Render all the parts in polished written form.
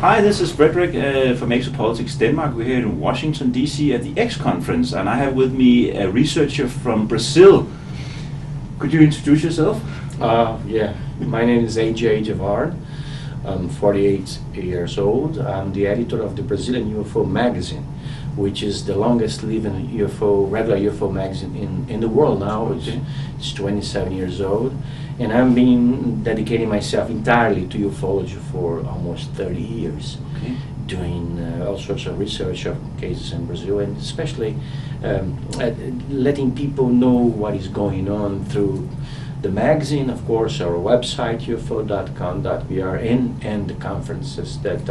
Hi, this is Frederik from Exopolitics Denmark. We're here in Washington, D.C. at the X conference, and I have with me a researcher from Brazil. Could you introduce yourself? Yeah, my name is AJ Gevaerd. I'm 48 years old. I'm the editor of the Brazilian UFO magazine, which is the longest living regular UFO magazine in the world now. Okay. It's 27 years old. And I've been dedicating myself entirely to ufology for almost 30 years, Okay. doing all sorts of research of cases in Brazil, and especially letting people know what is going on through the magazine, of course, our website, ufo.com.br, and the conferences that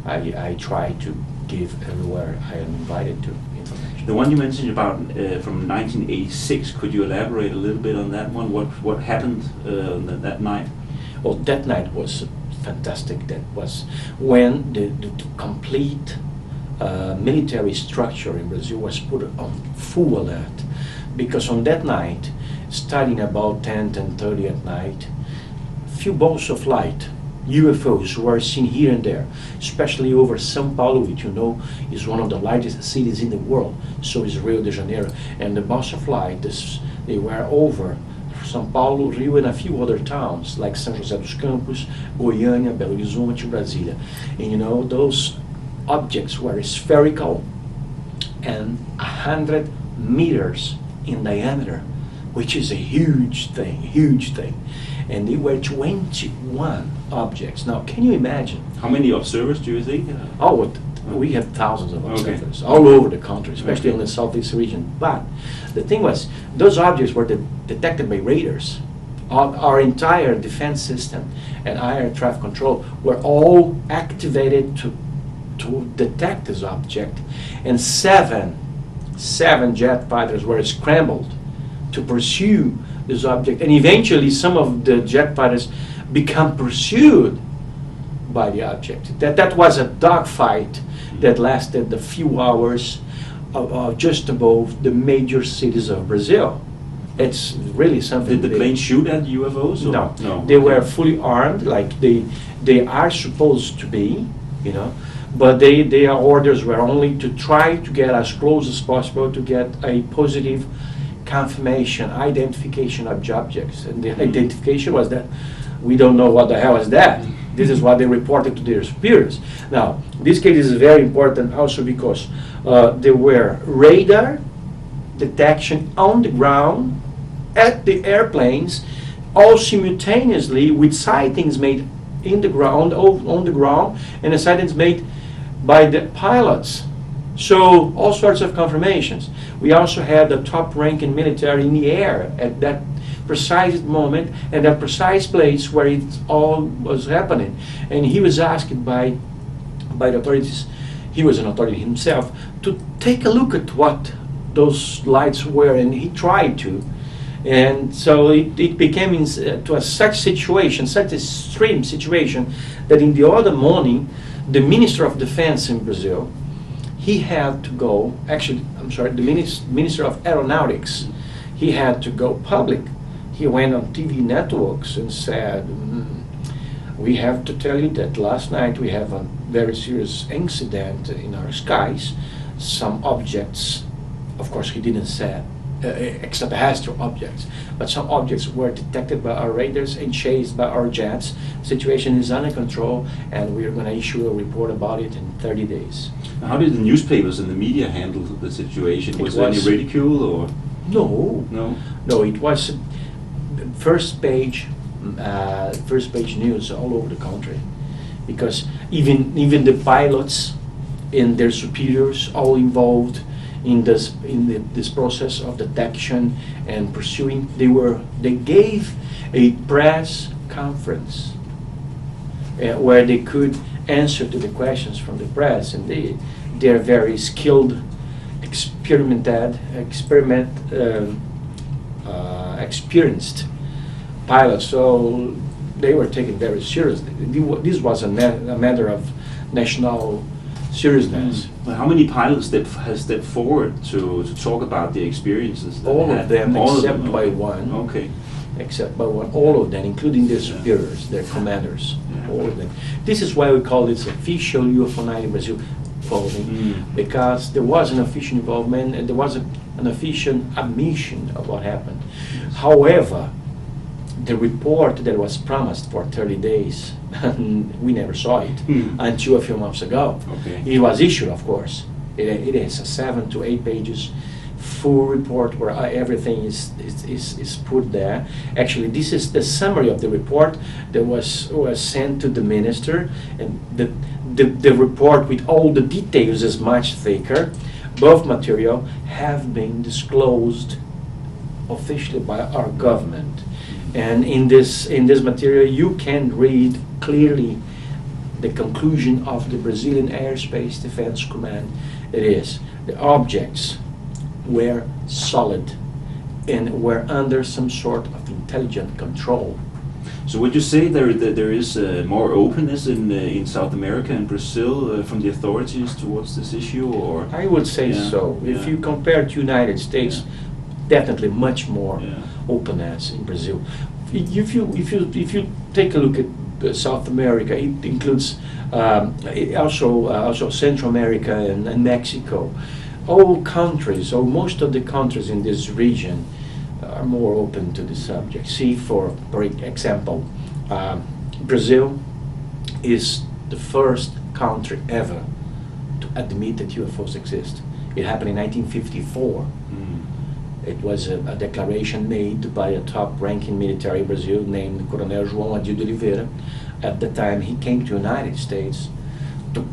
I try to give everywhere I am invited to information. The one you mentioned about from 1986, could you elaborate a little bit on that one? What happened that night? Well, that night was fantastic. That was when the complete military structure in Brazil was put on full alert, because on that night, starting about 10:30 at night, few balls of light, UFOs, were seen here and there, especially over São Paulo, which you know is one of the largest cities in the world. So is Rio de Janeiro, and the balls of light, they were over São Paulo, Rio, and a few other towns like São José dos Campos, Goiânia, Belo Horizonte, Brasília. And you know, those objects were spherical and 100 meters in diameter, which is a huge thing. And they were 21 objects. Now, can you imagine? How many observers do you think? We have thousands of Okay. observers all over the country, especially Okay. in the southeast region. But the thing was, those objects were detected by radars. Our entire defense system and air traffic control were all activated to detect this object, and seven jet fighters were scrambled to pursue this object, and eventually some of the jet fighters become pursued by the object. That was a dogfight that lasted a few hours just above the major cities of Brazil. It's really something. Did the plane shoot at UFOs? Or? No, No. they were fully armed, like they are supposed to be, you know. But their orders were only to try to get as close as possible to get a positive confirmation, identification of the objects. And the identification was that we don't know what the hell is that. This is what they reported to their superiors. Now, this case is very important also because there were radar detection on the ground at the airplanes, all simultaneously with sightings made in the ground, on the ground, and the sightings made by the pilots. So all sorts of confirmations. We also had the top-ranking military in the air at that precise moment and that precise place where it all was happening. And he was asked by the authorities, he was an authority himself, to take a look at what those lights were, and he tried to. And so it became such extreme situation, that in the other morning, the Minister of Defense in Brazil, he had to go, the Minister of Aeronautics, he had to go public. He went on TV networks and said, we have to tell you that last night we have a very serious incident in our skies. Some objects, of course he didn't say extraterrestrial objects, but some objects were detected by our radars and chased by our jets. Situation is under control, and we are going to issue a report about it in 30 days. How did the newspapers and the media handle the situation? Was there any ridicule or? No, it was first page news all over the country, because even the pilots and their superiors all involved in this process of detection and pursuing. They gave a press conference where they could answer to the questions from the press, and they're very skilled, experienced pilots, so they were taken very seriously. This was a matter of national seriousness. Well, how many pilots has stepped forward to talk about the experiences? All of them, All except of them. by one. Okay. except but all of them, including their superiors, their commanders, all of them. This is why we call this official UFO night in Brazil, following, because there was an official involvement and there was an official admission of what happened. However, the report that was promised for 30 days, we never saw it until a few months ago. Okay. It was issued, of course. It is a 7 to 8 pages full report where everything is put there. Actually, this is the summary of the report that was sent to the minister, and the report with all the details is much thicker. Both material have been disclosed officially by our government. And in this material, you can read clearly the conclusion of the Brazilian Airspace Defense Command. It is the objects were solid and were under some sort of intelligent control. So would you say there is more openness in South America and Brazil from the authorities towards this issue, or? I would say so. If you compare to United States, definitely much more openness in Brazil. If you take a look at South America, it includes also Central America and Mexico. All countries, or most of the countries in this region, are more open to the subject. See, for example, Brazil is the first country ever to admit that UFOs exist. It happened in 1954. It was a declaration made by a top-ranking military in Brazil named Coronel João Adil de Oliveira. At the time, he came to the United States to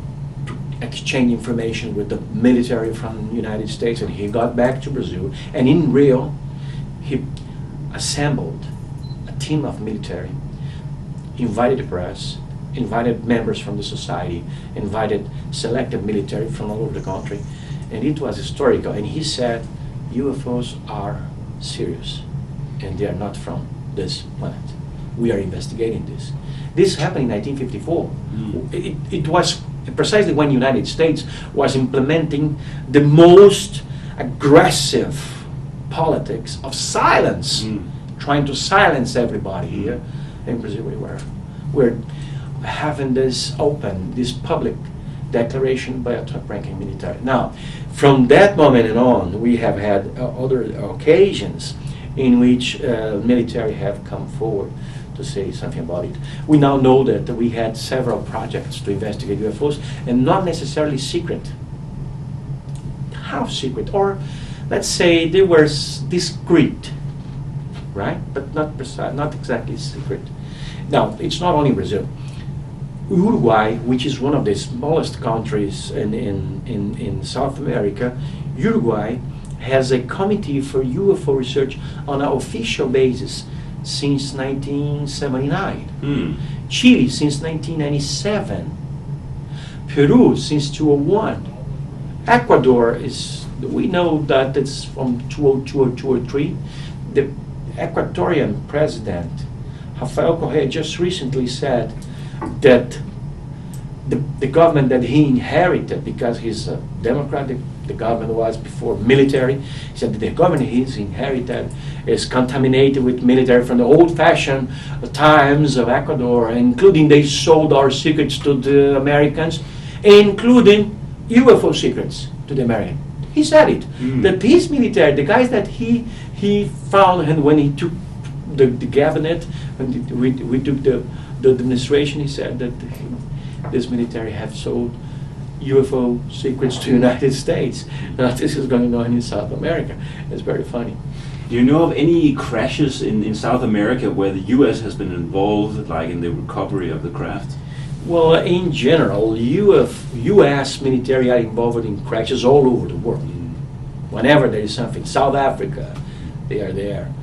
exchange information with the military from the United States, and he got back to Brazil, and in Rio, he assembled a team of military, invited the press, invited members from the society, invited selected military from all over the country, and it was historical. And he said, UFOs are serious, and they are not from this planet. We are investigating this. This happened in 1954. It was precisely when the United States was implementing the most aggressive politics of silence, trying to silence everybody here. In Brazil, we're having this public declaration by a top-ranking military. Now, from that moment on, we have had other occasions in which military have come forward to say something about it. We now know that we had several projects to investigate UFOs, and not necessarily secret. Half secret, or let's say they were discreet, right? But not precise, not exactly secret. Now, it's not only Brazil. Uruguay, which is one of the smallest countries in South America, Uruguay has a committee for UFO research on an official basis since 1979. Chile since 1997. Peru since 2001. Ecuador we know that it's from 2002 or 2003. The Ecuadorian president, Rafael Correa, just recently said that the government that he inherited, because he's a Democrat, the government was before military, he said that the government he's inherited is contaminated with military from the old-fashioned times of Ecuador, including they sold our secrets to the Americans, including UFO secrets to the Americans. He said it. That his military, the guys that he found, and when he took the cabinet, when we took the administration, he said that this military have sold UFO secrets to the United States. Now this is going on in South America. It's very funny. Do you know of any crashes in South America where the U.S. has been involved, like in the recovery of the craft? Well, in general, U.S. military are involved in crashes all over the world. Whenever there is something, South Africa, they are there.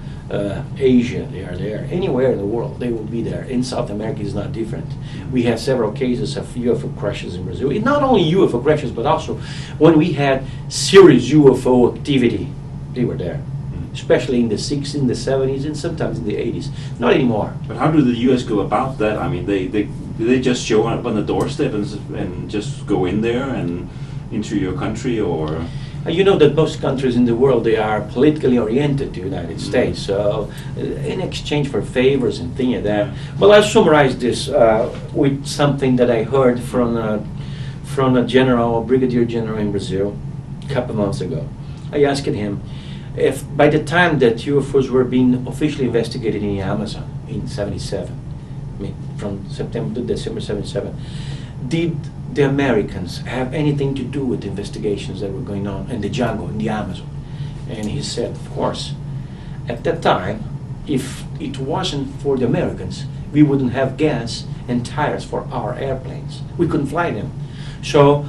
Asia, they are there. Anywhere in the world, they will be there. In South America, is not different. We had several cases of UFO crashes in Brazil. Not only UFO crashes, but also when we had serious UFO activity, they were there. Especially in the 60s, in the 70s, and sometimes in the 80s. Not anymore. But how do the U.S. go about that? I mean, they just show up on the doorstep and just go in there and into your country, or? You know that most countries in the world, they are politically oriented to the United States, so in exchange for favors and things like that. Well, I'll summarize this with something that I heard from a general, brigadier general in Brazil a couple months ago. I asked him if by the time that UFOs were being officially investigated in the Amazon in 77, I mean from September to December 77, did the Americans have anything to do with the investigations that were going on in the jungle, in the Amazon? And he said, of course. At that time, if it wasn't for the Americans, we wouldn't have gas and tires for our airplanes. We couldn't fly them. So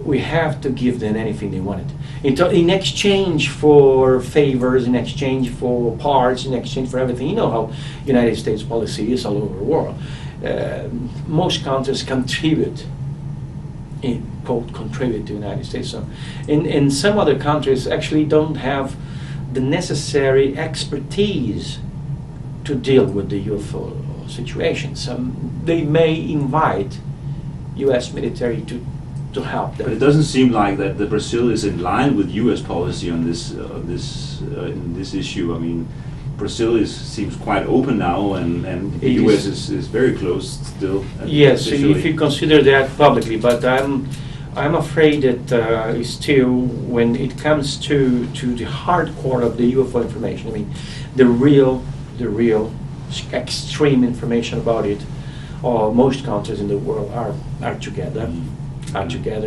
we have to give them anything they wanted. In exchange for favors, in exchange for parts, in exchange for everything. You know how United States policy is all over the world. Most countries contribute contribute to the United States. So in some other countries actually don't have the necessary expertise to deal with the UFO situation. They may invite U.S. military to help them. But it doesn't seem like that the Brazil is in line with U.S. policy on this issue. I mean, Brazil seems quite open now, and the U.S. is very closed still. Yes, so if you consider that publicly, but I'm afraid that still, when it comes to the hardcore of the UFO information, I mean, the real extreme information about it, most countries in the world are together,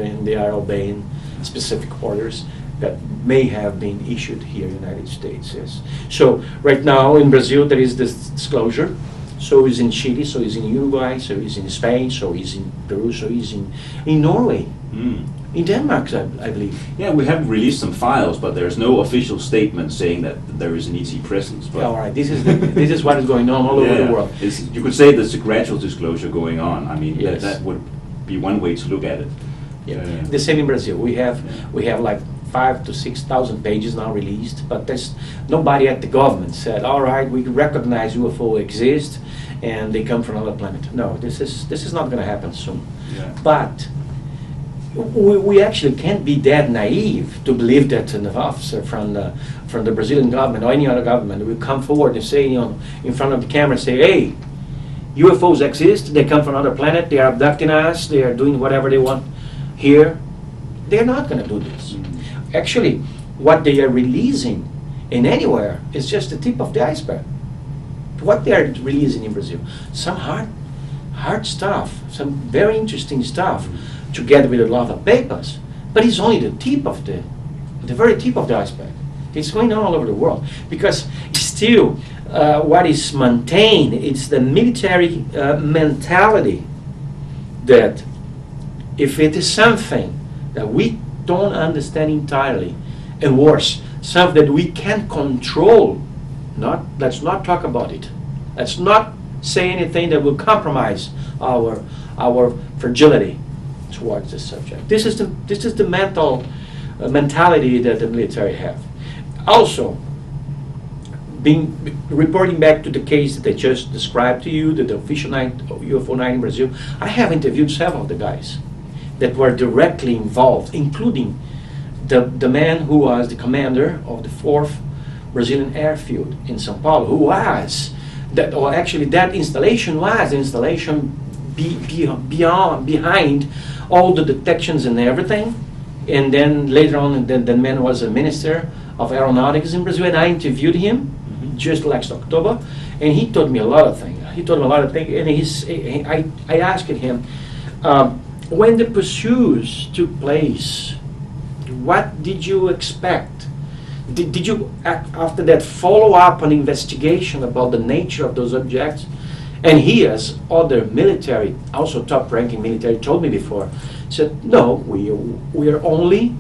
and they are obeying specific orders that may have been issued here in the United States. Yes. So right now in Brazil there is this disclosure. So is in Chile, so is in Uruguay, so is in Spain, so is in Peru, so is in Norway, in Denmark, I believe. Yeah, we have released some files, but there's no official statement saying that there is an ET presence. But all right, this is what is going on all over the world. You could say there's a gradual disclosure going on. I mean, yes. that would be one way to look at it. Yeah. The same in Brazil. We have like 5,000 to 6,000 pages now released, but there's nobody at the government said, all right, we recognize UFO exist and they come from another planet. No, this is not going to happen soon. Yeah. But we actually can't be that naive to believe that an officer from the Brazilian government or any other government will come forward and say, in front of the camera, say, hey, UFOs exist, they come from another planet, they are abducting us, they are doing whatever they want here. They're not going to do this. Actually, what they are releasing in anywhere is just the tip of the iceberg. What they are releasing in Brazil, some hard stuff, some very interesting stuff, together with a lot of papers. But it's only the tip of the very tip of the iceberg. It's going on all over the world because still, what is maintained is the military mentality that if it is something that we don't understand entirely, and worse, something that we can't control, let's not talk about it. Let's not say anything that will compromise our fragility towards this subject. This is the mentality that the military have. Also, reporting back to the case that I just described to you, the official UFO night in Brazil, I have interviewed several of the guys that were directly involved, including the man who was the commander of the 4th Brazilian airfield in São Paulo, who was that installation was the installation behind all the detections and everything. And then later on, the man was a minister of aeronautics in Brazil, and I interviewed him just last October, and he told me a lot of things. And I asked him, when the pursuits took place, what did you expect? Did you, after that, follow up an investigation about the nature of those objects? And he, as other military, also top-ranking military, told me before, said, no, we are only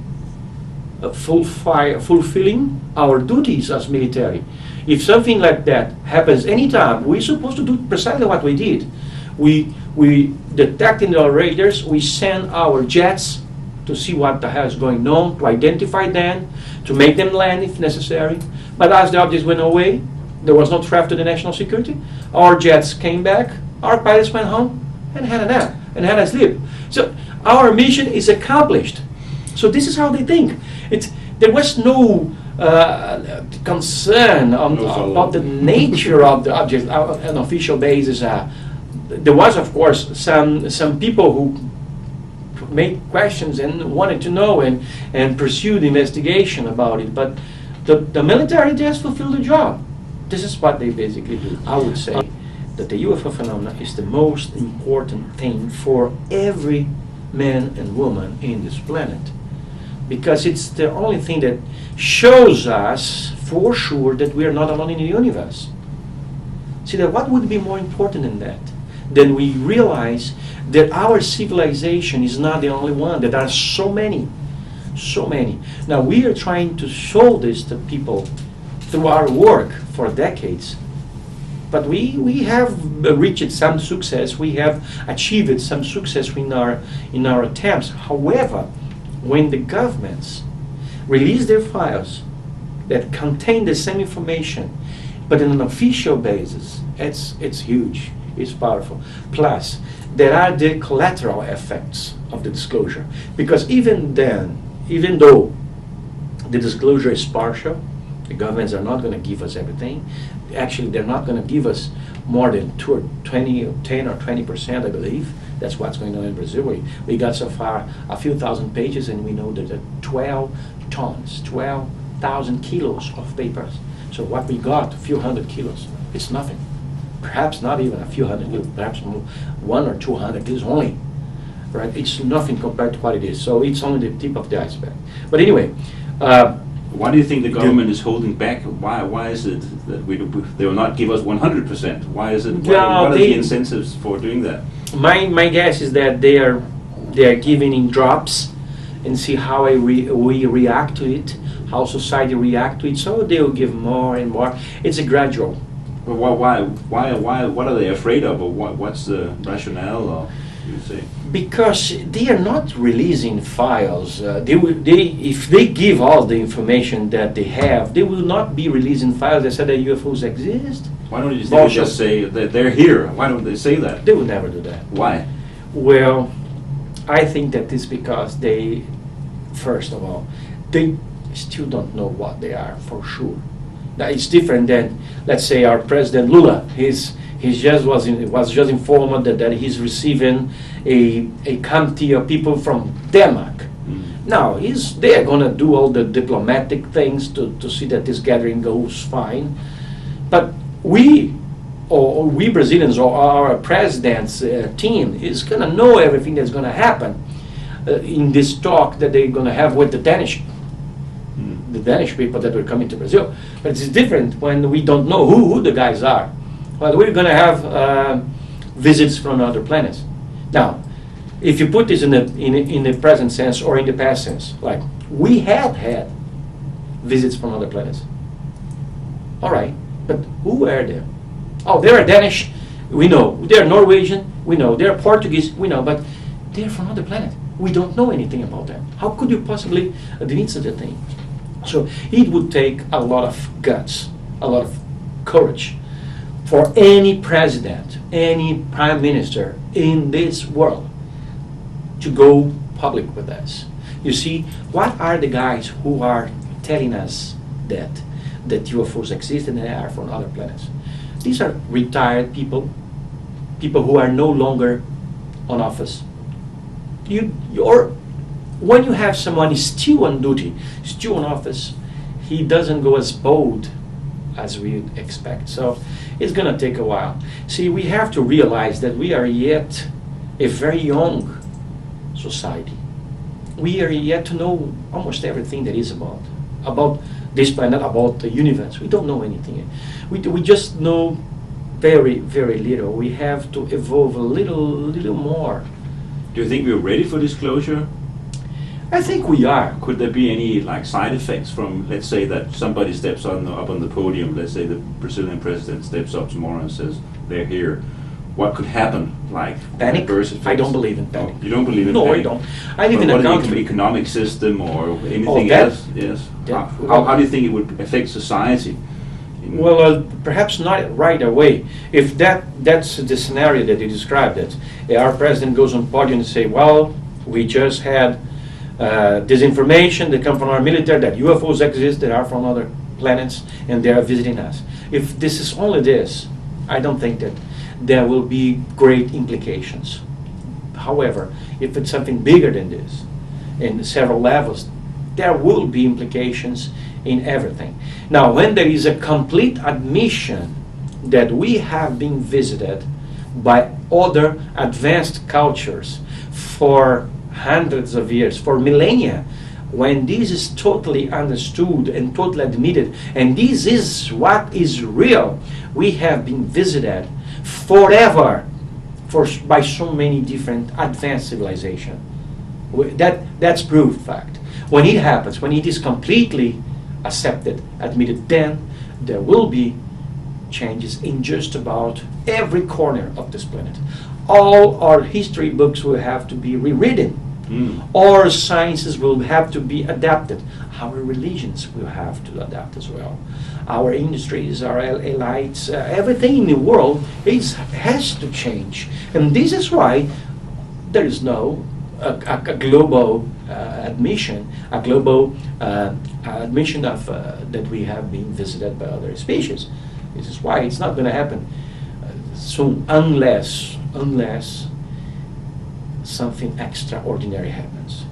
fulfilling our duties as military. If something like that happens anytime, we're supposed to do precisely what we did. We detecting the raiders, we send our jets to see what the hell is going on, to identify them, to make them land if necessary. But as the objects went away, there was no threat to the national security. Our jets came back, our pilots went home and had a nap and had a sleep. So our mission is accomplished. So this is how they think. There was no concern about the nature of the object on an official basis. There was, of course, some people who made questions and wanted to know and pursue the investigation about it, but the military just fulfilled the job. This is what they basically do. I would say that the UFO phenomena is the most important thing for every man and woman in this planet, because it's the only thing that shows us for sure that we are not alone in the universe. See, that what would be more important than that? Then we realize that our civilization is not the only one, that there are so many. Now we are trying to show this to people through our work for decades, but we have reached some success, we have achieved some success in our attempts. However, when the governments release their files that contain the same information, but on an official basis, it's huge, it's powerful. Plus, there are the collateral effects of the disclosure, because even though the disclosure is partial, the governments are not going to give us everything. Actually, they're not going to give us more than 10 or 20%, I believe. That's what's going on in Brazil. We got so far a few thousand pages, and we know that there are 12 tons, 12,000 kilos of papers. So what we got, a few hundred kilos, it's nothing. Perhaps not even a few hundred kilos, perhaps 100 or 200 kilos only. Right? It's nothing compared to what it is. So it's only the tip of the iceberg. But anyway, why do you think the government is holding back? Why is it that they will not give us 100%? Why is it? What are the incentives for doing that? My guess is that they are giving in drops and see how we react to it, how society react to it. So they will give more and more. It's a gradual. Well, why? What are they afraid of, or what's the rationale? Or you say? Because they are not releasing files. If they give all the information that they have, they will not be releasing files that say that UFOs exist. Why don't you just say that they're here? Why don't they say that? They will never do that. Why? Well, I think that it's because they, first of all, they still don't know what they are for sure. Now, it's different than, let's say, our President Lula. He just was just informed that he's receiving a committee of people from Denmark. Now, they're going to do all the diplomatic things to see that this gathering goes fine. But we Brazilians, or our president's team, is going to know everything that's going to happen in this talk that they're going to have with the Danish people that are coming to Brazil. But it's different when we don't know who the guys are. Well, we're going to have visits from other planets. Now, if you put this in the present sense or in the past sense, like we had visits from other planets. All right, but who are they? Oh, they're Danish, we know. They're Norwegian, we know. They're Portuguese, we know. But they're from other planet. We don't know anything about them. How could you possibly admit such a thing? So it would take a lot of guts, a lot of courage for any president, any prime minister in this world to go public with this. You see, what are the guys who are telling us that UFOs exist and they are from other planets? These are retired people who are no longer on office. When you have someone still on duty, still in office, he doesn't go as bold as we expect. So it's going to take a while. See, we have to realize that we are yet a very young society. We are yet to know almost everything that is about this planet, about the universe. We don't know anything. We just know very, very little. We have to evolve a little more. Do you think we're ready for disclosure? I think we are. Could there be any side effects from, let's say, that somebody steps up on the podium, let's say the Brazilian president steps up tomorrow and says they're here? What could happen? Panic? Adverse effects? I don't believe in panic. Oh, you don't believe in panic? panic? No, I don't. I live in a country. Economic system or anything else? Yes. How do you think it would affect society? Well, perhaps not right away. If that's the scenario that you described, that our president goes on podium and say, well, we just had disinformation that come from our military, that UFOs exist, that are from other planets, and they are visiting us. If this is only this, I don't think that there will be great implications. However, if it's something bigger than this, in several levels, there will be implications in everything. Now, when there is a complete admission that we have been visited by other advanced cultures for hundreds of years, for millennia, when this is totally understood and totally admitted, and this is what is real, we have been visited forever by so many different advanced civilizations. That's proved fact. When it happens, when it is completely accepted, admitted, then there will be changes in just about every corner of this planet. All our history books will have to be rewritten. Our sciences will have to be adapted. Our religions will have to adapt as well. Our industries, our elites, everything in the world has to change. And this is why there is no a global admission, a global admission of that we have been visited by other species. This is why it's not going to happen soon, unless something extraordinary happens.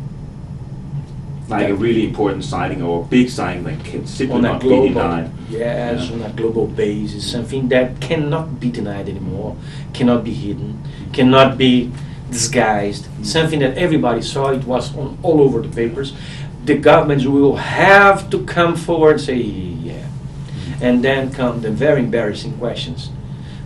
Like a really important sighting or a big sighting that can simply not be denied. Yes, on a global basis, something that cannot be denied anymore, cannot be hidden, cannot be disguised, something that everybody saw, it was on all over the papers. The governments will have to come forward and say, yeah. And then come the very embarrassing questions.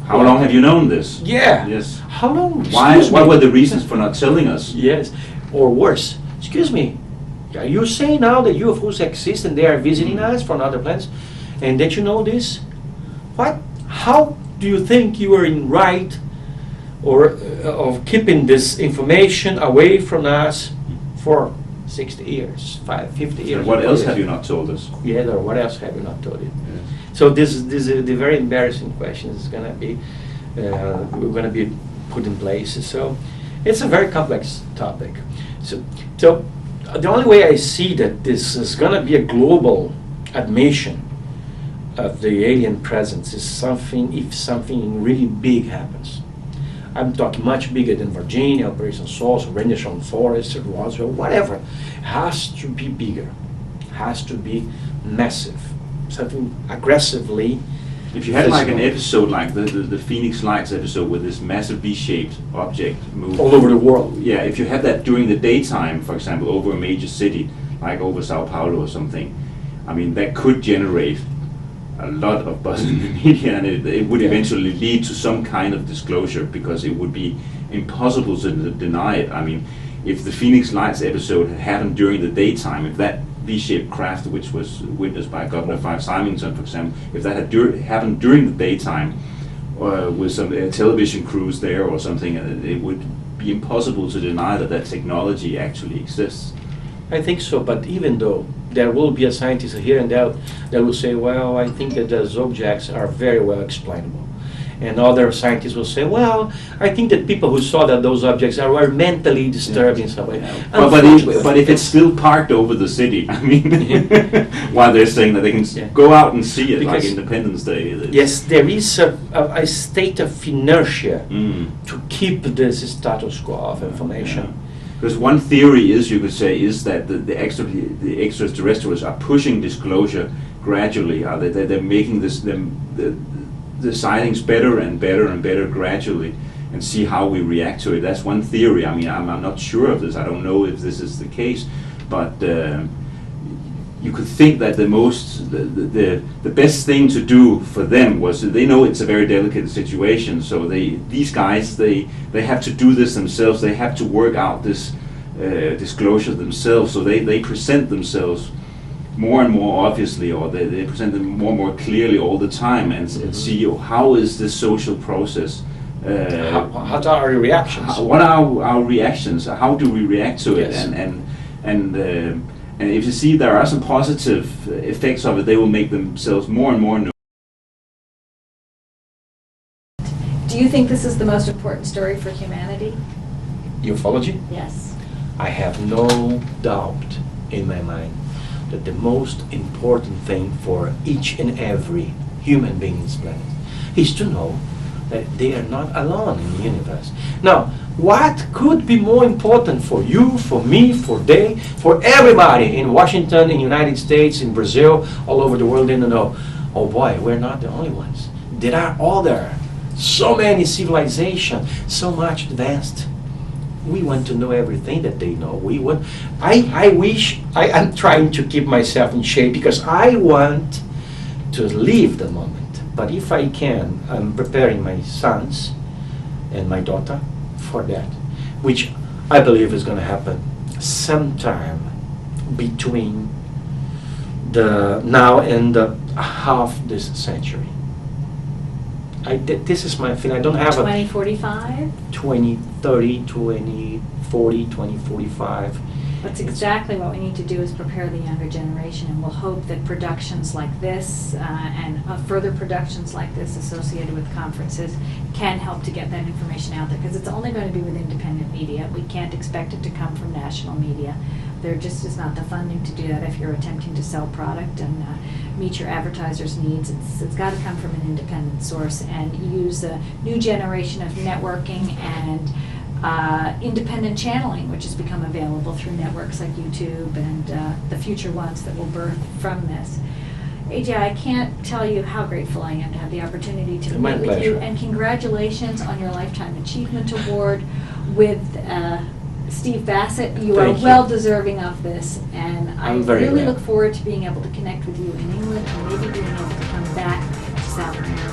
How long have you known this? Yeah. Yes. How long? What were the reasons for not telling us? Yes. Or worse, excuse me, are you saying now that UFOs exist and they are visiting us from other planets, and that you know this? What? How do you think you are in right or of keeping this information away from us for 60 years, 50 years? And what else have you not told us? Yeah, or what else have you not told you? Yes. So this is the very embarrassing question is going to be we're going to be put in place. So it's a very complex topic. So the only way I see that this is going to be a global admission of the alien presence is if something really big happens. I'm talking much bigger than Virginia, Operation Source, Rendlesham Forest, Roswell, whatever. It has to be bigger, has to be massive, something aggressively. If you had like an episode like the Phoenix Lights episode with this massive V-shaped object moving all over the world. Yeah, if you had that during the daytime, for example, over a major city, like over Sao Paulo or something, I mean, that could generate a lot of buzz in the media, and it would eventually lead to some kind of disclosure, because it would be impossible to deny it. I mean, if the Phoenix Lights episode had happened during the daytime, if that V-shaped craft, which was witnessed by Governor Five Symington, for example, if that had happened during the daytime, with some television crews there or something, it would be impossible to deny that technology actually exists. I think so, but even though there will be a scientist here and there that will say, well, I think that those objects are very well explainable. And other scientists will say, well, I think that people who saw that those objects were mentally disturbed in some way. Yeah. But if it's still parked over the city, I mean, while they're saying that they can go out and see it, because like Independence Day. Yes, there is a state of inertia to keep this status quo of information. Yeah. Because one theory is, you could say, is that the extraterrestrials are pushing disclosure gradually. They're making the sightings better and better and better gradually, and see how we react to it. That's one theory. I mean, I'm not sure of this. I don't know if this is the case, but you could think that the best thing to do for them was, they know it's a very delicate situation, so these guys they have to do this themselves. They have to work out this disclosure themselves. So they present themselves more and more obviously, or they present them more and more clearly all the time, and see how is this social process. How are our reactions? What are our reactions? How do we react to it? Yes. And if you see there are some positive effects of it, they will make themselves more and more known. Do you think this is the most important story for humanity? Ufology? Yes. I have no doubt in my mind that the most important thing for each and every human being in this planet is to know that they are not alone in the universe. Now, what could be more important for you, for me, for everybody in Washington, in the United States, in Brazil, all over the world, to know, oh boy, we're not the only ones. There are other, so many civilizations, so much advanced. We want to know everything that they know. I'm trying to keep myself in shape because I want to live the moment. But if I can, I'm preparing my sons and my daughter for that, which I believe is going to happen sometime between the now and the half this century. This is my feeling. I don't have 2045? 2030, 2040, 2045. That's exactly what we need to do, is prepare the younger generation, and we'll hope that productions like this and further productions like this associated with conferences can help to get that information out there, because it's only going to be with independent media. We can't expect it to come from national media. There just is not the funding to do that if you're attempting to sell product and meet your advertisers' needs. It's got to come from an independent source and use a new generation of networking and independent channeling, which has become available through networks like YouTube and the future ones that will birth from this. AJ, I can't tell you how grateful I am to have the opportunity to My meet with you, pleasure. and congratulations on your Lifetime Achievement Award with Steve Bassett. You are Thank you. well deserving of this, and I I'm very really glad. look forward to being able to connect with you in England and maybe being able to come back to South America